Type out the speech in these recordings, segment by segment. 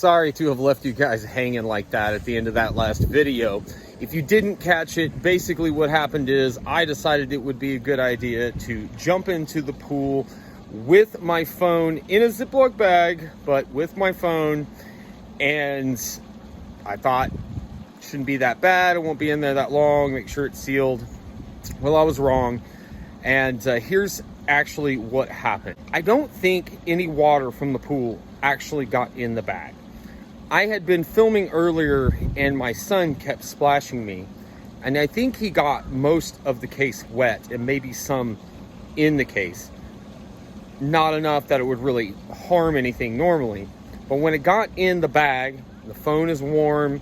Sorry to have left you guys hanging like that at the end of that last video. If you didn't catch it, basically what happened is I decided it would be a good idea to jump into the pool with my phone in a Ziploc bag, but with my phone, and I thought it shouldn't be that bad. It won't be in there that long. Make sure it's sealed. Well, I was wrong. And here's actually what happened. I don't think any water from the pool actually got in the bag. I had been filming earlier and my son kept splashing me, and I think he got most of the case wet and maybe some in the case. Not enough that it would really harm anything normally, but when it got in the bag, the phone is warm,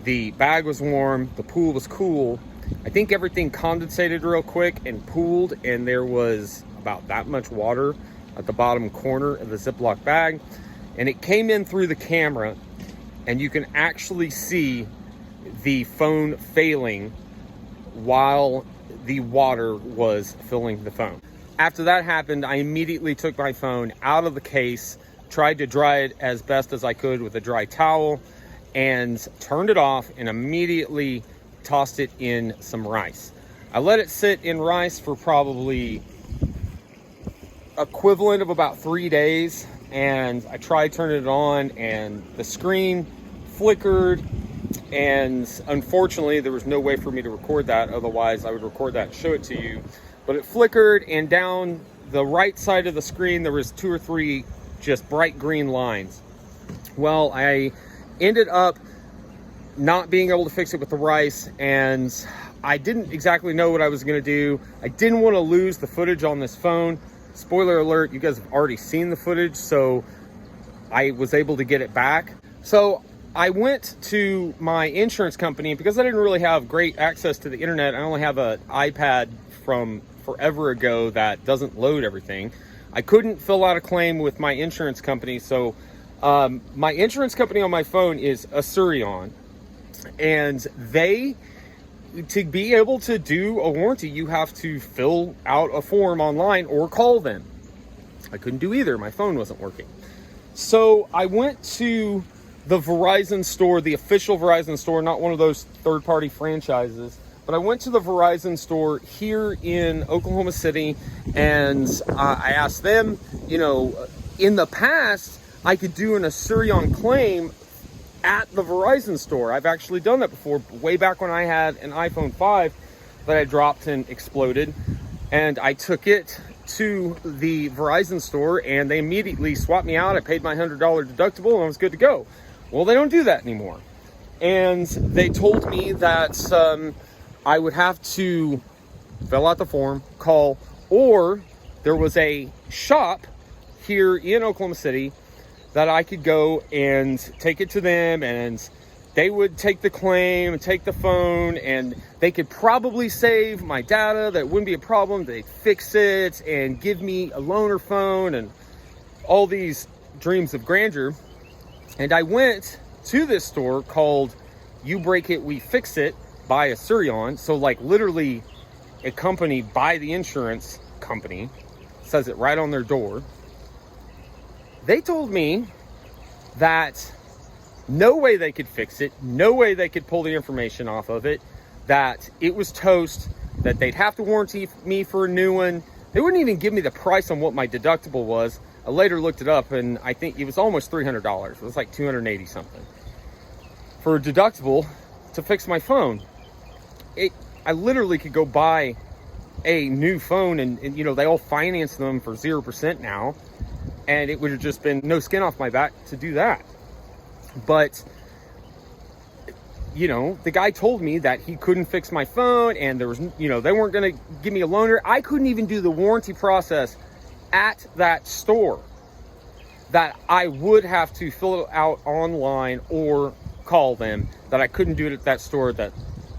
the bag was warm, the pool was cool. I think everything condensated real quick and pooled, and there was about that much water at the bottom corner of the Ziploc bag, and it came in through the camera, and you can actually see the phone failing while the water was filling the phone. After that happened, I immediately took my phone out of the case, tried to dry it as best as I could with a dry towel, and turned it off and immediately tossed it in some rice. I let it sit in rice for probably equivalent of about 3 days, and I tried turning it on and the screen flickered, and unfortunately there was no way for me to record that, otherwise I would record that and show it to you. But it flickered, and down the right side of the screen there was 2 or 3 just bright green lines. Well, I ended up not being able to fix it with the rice, and I didn't exactly know what I was going to do. I didn't want to lose the footage on this phone. Spoiler alert, you guys have already seen the footage, so I was able to get it back. So I went to my insurance company, and because I didn't really have great access to the internet, I only have an iPad from forever ago that doesn't load everything. I couldn't fill out a claim with my insurance company, so my insurance company on my phone is Asurion, and to be able to do a warranty, you have to fill out a form online or call them. I couldn't do either. My phone wasn't working. So I went to the Verizon store, the official Verizon store, not one of those third-party franchises, but I went to the Verizon store here in Oklahoma City, and I asked them, in the past, I could do an Asurion claim at the Verizon store. I've actually done that before, way back when I had an iPhone 5 that I dropped and exploded, and I took it to the Verizon store and they immediately swapped me out. I paid my $100 deductible and I was good to go. Well, they don't do that anymore, and they told me that I would have to fill out the form, call, or there was a shop here in Oklahoma City that I could go and take it to them, and they would take the claim and take the phone, and they could probably save my data. That wouldn't be a problem. They'd fix it and give me a loaner phone and all these dreams of grandeur. And I went to this store called You Break It, We Fix It by Asurion. So like literally a company by the insurance company, says it right on their door. They told me that no way they could fix it, no way they could pull the information off of it, that it was toast, that they'd have to warranty me for a new one. They wouldn't even give me the price on what my deductible was. I later looked it up, and I think it was almost $300. It was like $280 something for a deductible to fix my phone. I literally could go buy a new phone, and they all finance them for 0% now, and it would have just been no skin off my back to do that. But the guy told me that he couldn't fix my phone, and there was they weren't going to give me a loaner. I couldn't even do the warranty process at that store, that I would have to fill it out online or call them, that I couldn't do it at that store, that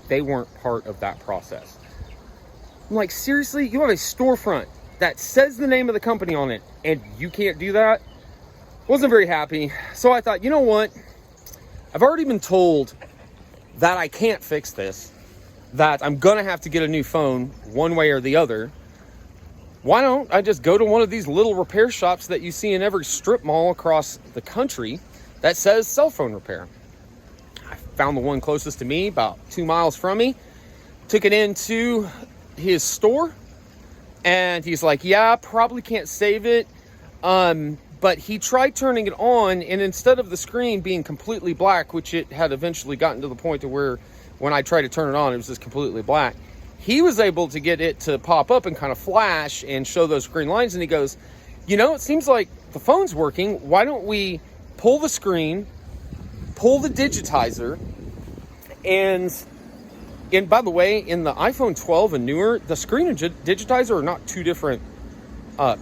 they weren't part of that process. I'm like, seriously? You have a storefront that says the name of the company on it, and you can't do that? Wasn't very happy. So I thought, you know what? I've already been told that I can't fix this, that I'm gonna have to get a new phone one way or the other. why don't I just go to one of these little repair shops that you see in every strip mall across the country that says cell phone repair? I found the one closest to me, about 2 miles from me, took it into his store, and he's like, yeah, probably can't save it. But he tried turning it on, and instead of the screen being completely black, which it had eventually gotten to the point to where when I tried to turn it on, it was just completely black, he was able to get it to pop up and kind of flash and show those green lines. And he goes, you know, it seems like the phone's working. Why don't we pull the screen, pull the digitizer, and by the way, in the iPhone 12 and newer, the screen and digitizer are not two different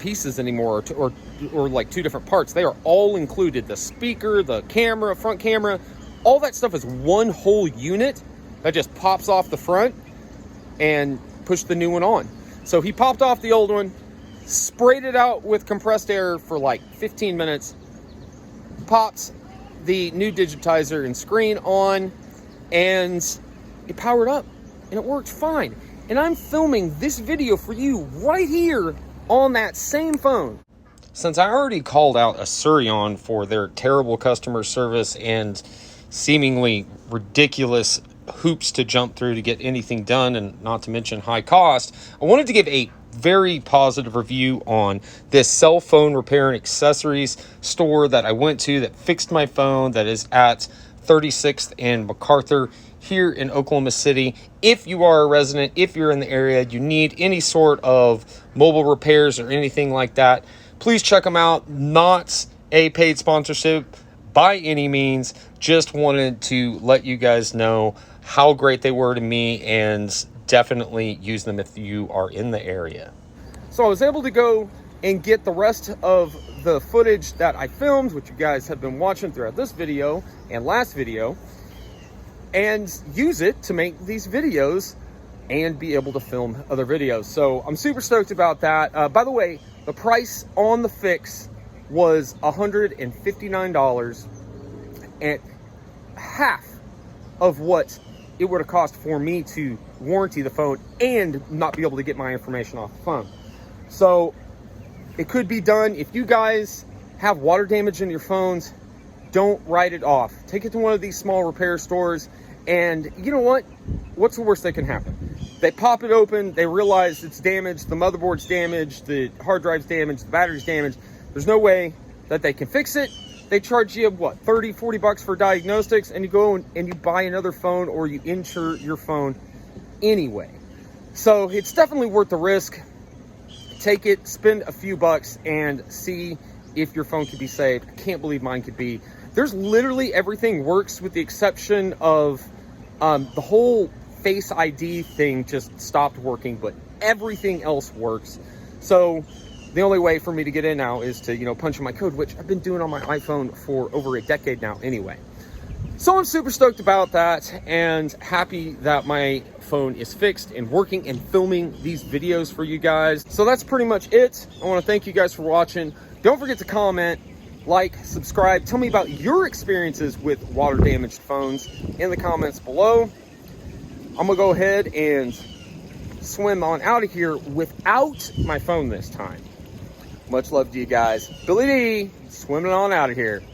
pieces anymore, or like two different parts. They are all included. The speaker, the camera, front camera, all that stuff is one whole unit that just pops off the front and push the new one on. So he popped off the old one, sprayed it out with compressed air for like 15 minutes, popped the new digitizer and screen on, and it powered up and it worked fine. And I'm filming this video for you right here on that same phone. Since I already called out Asurion for their terrible customer service and seemingly ridiculous hoops to jump through to get anything done, and not to mention high cost, I wanted to give a very positive review on this cell phone repair and accessories store that I went to that fixed my phone, that is at 36th and MacArthur here in Oklahoma City. If you are a resident, if you're in the area, you need any sort of mobile repairs or anything like that, please check them out. Not a paid sponsorship by any means, just wanted to let you guys know how great they were to me, and definitely use them if you are in the area. So I was able to go and get the rest of the footage that I filmed, which you guys have been watching throughout this video and last video, and use it to make these videos and be able to film other videos. So I'm super stoked about that. By the way, the price on the fix was $159, and half of what it would have cost for me to warranty the phone and not be able to get my information off the phone. So it could be done. If you guys have water damage in your phones, don't write it off. Take it to one of these small repair stores, and you know what? What's the worst that can happen? They pop it open, they realize it's damaged, the motherboard's damaged, the hard drive's damaged, the battery's damaged. There's no way that they can fix it. They charge you, what, 30, 40 bucks for diagnostics, and you go and you buy another phone, or you insure your phone anyway. So it's definitely worth the risk. Take it, spend a few bucks, and see if your phone can be saved. I can't believe mine could be. There's literally everything works, with the exception of the whole Face ID thing just stopped working, but everything else works. So the only way for me to get in now is to, you know, punch in my code, which I've been doing on my iPhone for over a decade now anyway. So I'm super stoked about that, and happy that my phone is fixed and working and filming these videos for you guys. So that's pretty much it. I want to thank you guys for watching. Don't forget to comment, like, subscribe. Tell me about your experiences with water damaged phones in the comments below. I'm gonna go ahead and swim on out of here without my phone this time. Much love to you guys. Billy D, swimming on out of here.